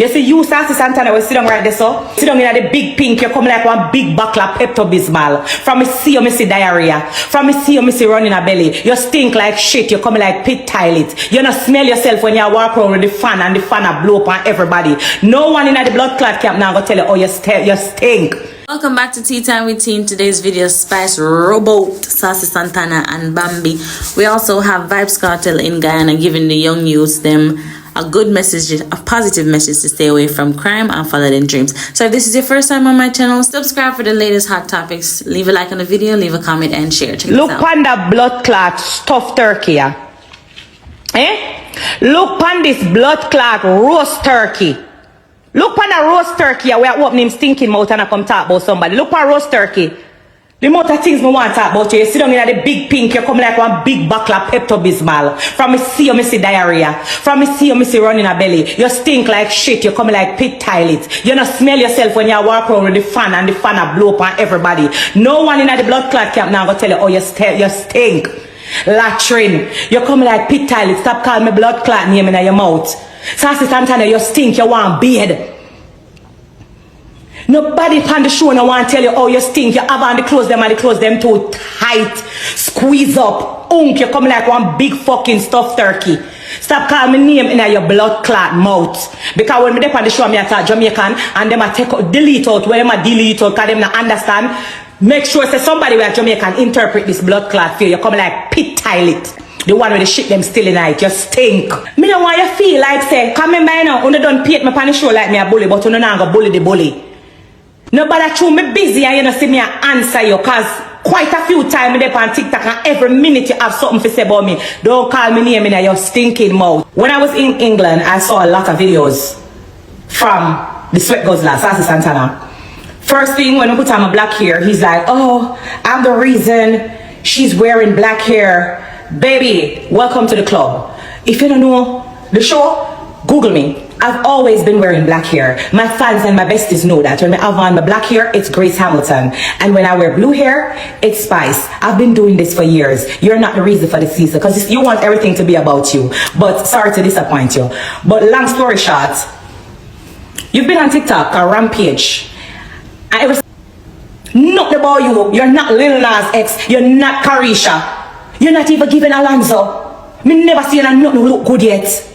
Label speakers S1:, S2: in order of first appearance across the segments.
S1: You see, you Saucy Santana will sit down right there, so. Sit down in the big pink, you come like one big buckler Pepto-Bismol. From me see you, me see diarrhea. From me see you, me see running a belly. You stink like shit, you come like pit toilet. You not smell yourself when you walk around with the fan and the fan a blow up on everybody. No one in the blood clot camp now go tell you, oh, you stink.
S2: Welcome back to Tea Time with Tea. In today's video, Spice Robot, Saucy Santana and Bambi. We also have Vybz Kartel in Guyana giving the young youths them a good message, a positive message to stay away from crime and follow their dreams. So if this is your first time on my channel, subscribe for the latest hot topics. Leave a like on the video, leave a comment and share. Check
S1: Look on the blood clot stuffed turkey. Look on this blood clot roast turkey. Look on a roast turkey where I open him stinking mouth and I come talk about somebody. Look on roast turkey. The amount of things I want to talk about you. You sit down in the big pink, you come like one big buckler Pepto-Bismol. From me see you, me see diarrhea. From me see you, me see running a belly. You stink like shit, you come like pit toilet. You not smell yourself when you walk around with the fan and the fan a blow up on everybody. No one in the blood clot camp now go tell you, oh, you stink. Latrine. You come like pit toilet. Stop calling me blood clot name in your mouth. Saucy Santana, you stink, you want beard. Nobody on the show no want to tell you, oh, you stink. You have on the clothes them and the clothes them too tight. Squeeze up. You come like one big fucking stuffed turkey. Stop calling me name in your blood clot mouth. Because when me dey on the show, me talk Jamaican and them a delete out where them a delete out because them not understand. Make sure say somebody where Jamaican interpret this blood clot for you. You come like pit toilet. The one with the shit them still in it. You stink. Me don't want you feel like say, come in by now. You don't paint me on the show like me a bully, but you don't go bully the bully. Nobody true me busy and you don't see me answer you cause quite a few times me on TikTok and every minute you have something to say about me. Don't call me name in your stinking mouth. When I was in England, I saw a lot of videos from the sweat guzzler, Saucy Santana. First thing when I put on my black hair, he's like, oh, I'm the reason she's wearing black hair. Baby, welcome to the club. If you don't know the show, Google me. I've always been wearing black hair. My fans and my besties know that. When I have on my black hair, it's Grace Hamilton. And when I wear blue hair, it's Spice. I've been doing this for years. You're not the reason for the season because you want everything to be about you. But sorry to disappoint you. But long story short, you've been on TikTok, a rampage. And ever not about you. You're not Lil Nas X. You're not Carisha. You're not even giving Alonzo. Me never seen a nothing look good yet.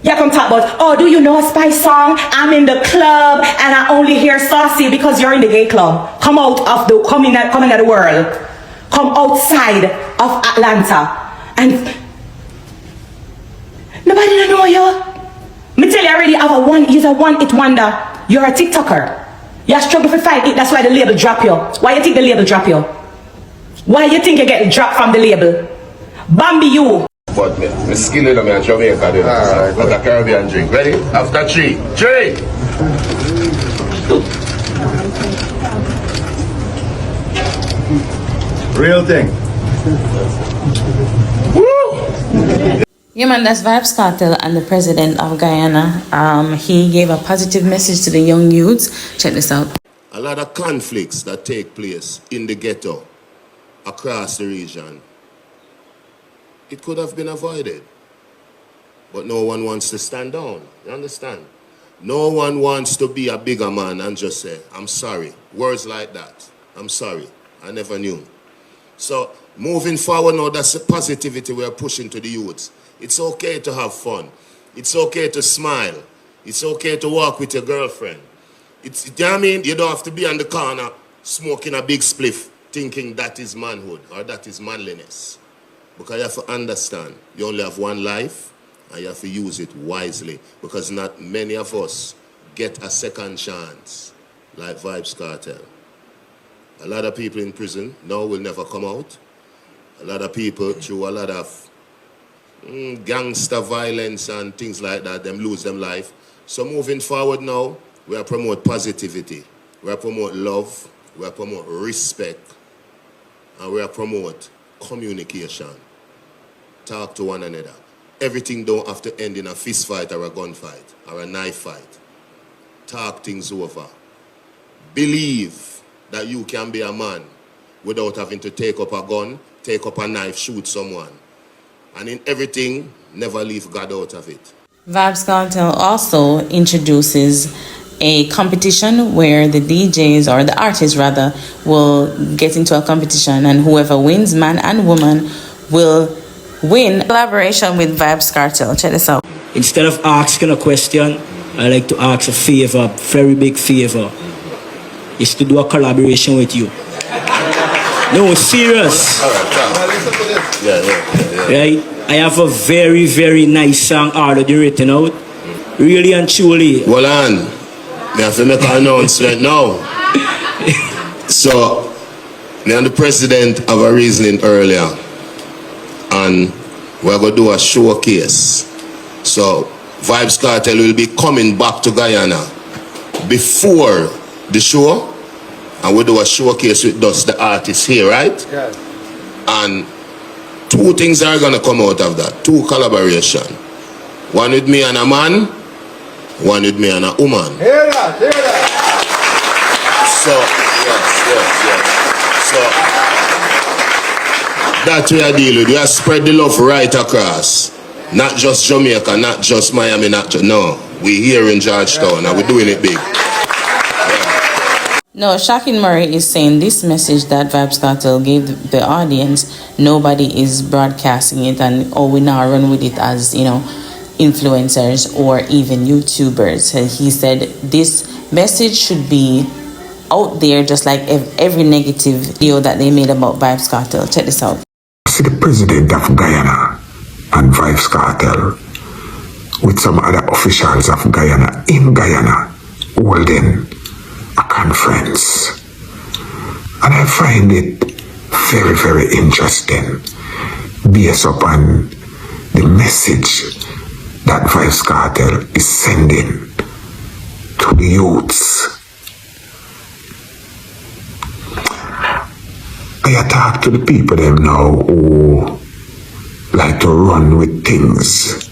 S1: You come talk about, oh, do you know a Spice song? I'm in the club and I only hear Saucy because you're in the gay club. Come out of the, come in the world. Come outside of Atlanta. And nobody don't know you. Me tell you already, you're a one-hit wonder. You're a TikToker. You struggle to find it, that's why the label drop you. Why you think the label drop you? Why you think you get dropped from the label? Bambi you.
S3: But me skill in me Jamaica, like a Caribbean drink. Ready? After three.
S4: Real thing.
S3: Woo!
S2: Yeah, man, that's Vybz Kartel and the president of Guyana. He gave a positive message to the young youths. Check this out.
S3: A lot of conflicts that take place in the ghetto across the region. It could have been avoided. But no one wants to stand down. You understand? No one wants to be a bigger man and just say, I'm sorry. Words like that. I'm sorry. I never knew. So moving forward now, that's the positivity we're pushing to the youths. It's okay to have fun. It's okay to smile. It's okay to walk with your girlfriend. You know what I mean? You don't have to be on the corner smoking a big spliff thinking that is manhood or that is manliness. Because you have to understand, you only have one life and you have to use it wisely. Because not many of us get a second chance like Vybz Kartel. A lot of people in prison now will never come out. A lot of people through a lot of gangster violence and things like that, them lose them life. So moving forward now, we are promote positivity. We are promote love. We are promote respect. And we are promote communication. Talk to one another. Everything don't have to end in a fist fight or a gunfight or a knife fight. Talk things over. Believe that you can be a man without having to take up a gun, take up a knife, shoot someone. And in everything, never leave God out of it.
S2: Vybz Kartel also introduces a competition where the DJs, or the artists rather, will get into a competition, and whoever wins, man and woman, will win. Collaboration with Vybz Kartel. Check this out.
S5: Instead of asking a question, I like to ask a favor, very big favor. Is to do a collaboration with you. No, serious. Right? I have a very, very nice song already written out. Really and truly.
S3: Well, on. I have to make an announcement now. So, me and the president have a reasoning earlier. And we're going to do a showcase. So, Vybz Kartel will be coming back to Guyana before the show. And we'll do a showcase with DISS, the artists here, right?
S4: Yes.
S3: And two things are going to come out of that. Two collaboration. One with me and a man. One with me and a woman.
S4: Hear that, hear that.
S3: So, yes. So, that's what I deal with. We are spread the love right across. Not just Jamaica, not just Miami, no. We here in Georgetown and we're doing it big.
S2: No, Shakin Murray is saying this message that Vybz Kartel gave the audience, nobody is broadcasting it, and we now run with it as, influencers or even YouTubers. He said this message should be out there, just like every negative video that they made about Vybz Kartel. Check this out.
S6: See the president of Guyana and Vybz Kartel with some other officials of Guyana in Guyana holding a conference, and I find it very, very interesting based upon the message that Vybz Kartel is sending to the youths. I talk to the people them now who like to run with things,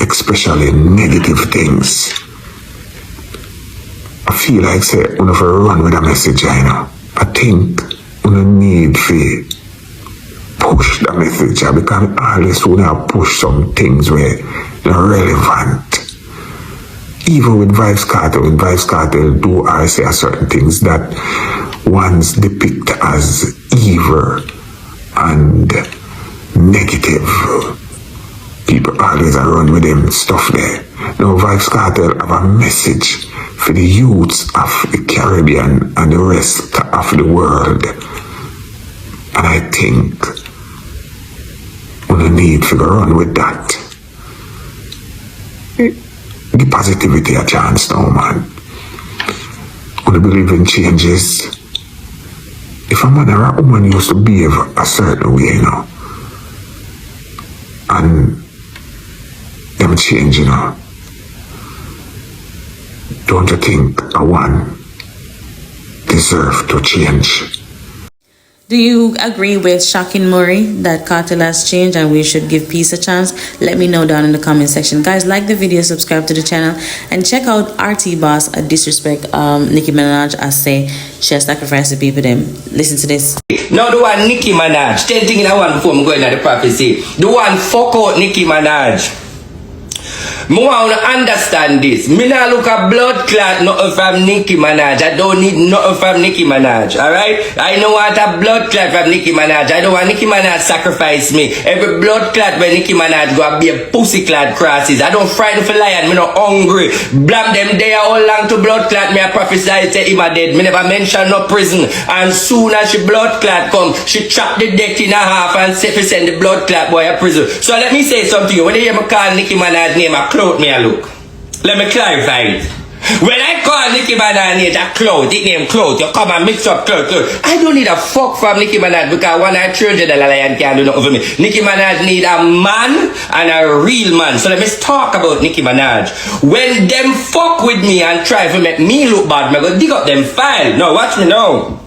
S6: especially negative things. I feel like say when I run with a message, I think we need to push the message, because I always want to push some things where they're relevant. Even with Vybz Kartel do I say certain things that ones depict as evil and negative. People always run with them stuff there. Now Vybz Kartel have a message for the youths of the Caribbean and the rest of the world. And I think we need to run with that. The positivity a chance now, man. We believe in changes. If a man or a woman used to behave a certain way, and them change, don't you think a one deserve to change?
S2: Do you agree with Shakin Murray that Kartel has changed and we should give peace a chance? Let me know down in the comment section. Guys, like the video, subscribe to the channel, and check out RT Boss at Disrespect Nicki Minaj. I say she has sacrificed the people them. Listen to this.
S7: Now the one Nicki Minaj, 10 things I want before I'm going to the prophecy. The one fuck out Nicki Minaj. I want to understand this. Me not look at blood clot nothing from Nicki Minaj. I don't need nothing from Nicki Minaj. Alright? I don't want a blood clot from Nicki Minaj. I don't want Nicki Minaj sacrifice me. Every blood clot when Nicki Minaj go be a pussy clot crosses. I don't frighten for lion. Me not hungry. Blam them there all long to blood clot. Me a prophesy say him a dead. Me never mention no prison. And soon as she blood clot come, she chop the deck in a half and say send the blood clot boy a prison. So let me say something to you. When you hear me call Nicki Minaj name a clout me a look. Let me clarify it. When I call Nicki Minaj a clout, it name clout, you come and mix up clout. I don't need a fuck from Nicki Minaj because one I $300 lion can't do nothing for me. Nicki Minaj need a man and a real man. So let me talk about Nicki Minaj. When them fuck with me and try to make me look bad, I go dig up them file. Now watch me now.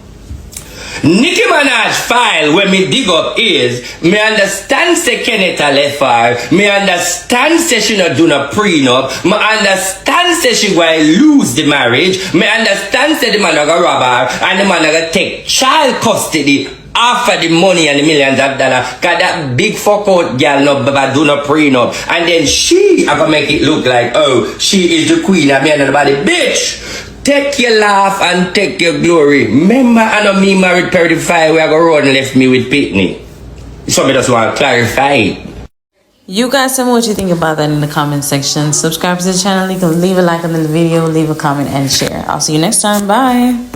S7: Nicki Minaj file when me dig up is, me understand say Kenneth a left her, me understand say she not do no prenup, me understand say she going lose the marriage, me understand say the man a go rob her, and the man a go take child custody offer the money and the millions of dollars. Cause that big fuck out girl no do no prenup. And then she ever make it look like, oh, she is the queen of me and nobody. Bitch! Take your laugh and take your glory. Remember, I know me married 35 where I go road and left me with Pitney. So me just want to clarify it.
S2: You guys tell me what you think about that in the comment section. Subscribe to the channel, you can leave a like on the video, leave a comment and share. I'll see you next time. Bye.